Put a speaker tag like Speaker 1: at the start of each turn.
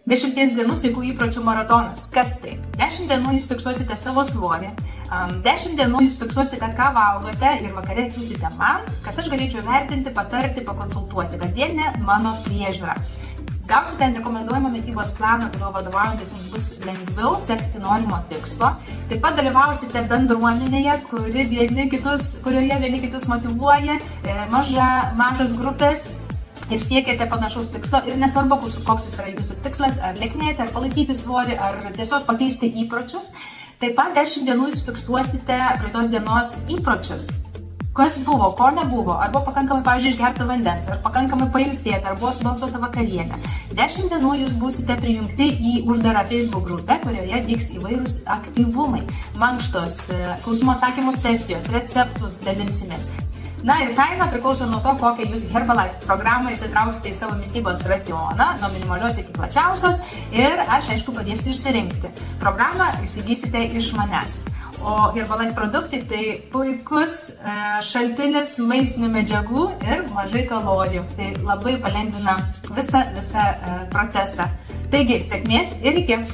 Speaker 1: 10 dienų sveikų įpročių maratonas. Kas tai? 10 dienų jūs fiksuosite savo svorį, 10 dienų jūs fiksuosite, ką valgote ir vakare atsiųsite man, kad aš galėčiau vertinti, patarti, pakonsultuoti kasdienę mano priežiūrą. Gausite rekomenduojamą mitybos planą, kurio vadovaujantis jums bus lengviau sekti norimo tikslo. Taip pat dalyvausite bendruomenėje, kurioje vieni kitus motyvuoja, mažas grupės. Ir siekiate panašaus tikslo ir nesvarbu, koks yra jūsų tikslas, ar lieknėti, ar palaikyti svorį, ar tiesiog pakeisti įpročius. Taip pat 10 dienų jūs fiksuosite praeitos dienos įpročius. Kas buvo, ko nebuvo, ar buvo pakankamai, pavyzdžiui, išgerta vandens, ar pakankamai pailsėti, ar buvo subalansuota vakarienė. 10 dienų jūs būsite prijungti į uždarą Facebook grupę, kurioje vyks įvairūs aktyvumai, mankštos, klausimų atsakymų sesijos, receptus dalinsimės. Na ir kaina priklauso nuo to, kokią jūs Herbalife programą įsitrauksite į savo mitybos racioną, nuo minimalios iki plačiausios, ir aš, aišku, padėsiu išsirinkti. Programą įsigysite iš manęs. O Herbalife produktai tai puikus šaltinis maistinių medžiagų ir mažai kalorijų. Tai labai palengvina visą procesą. Taigi, sėkmės ir iki!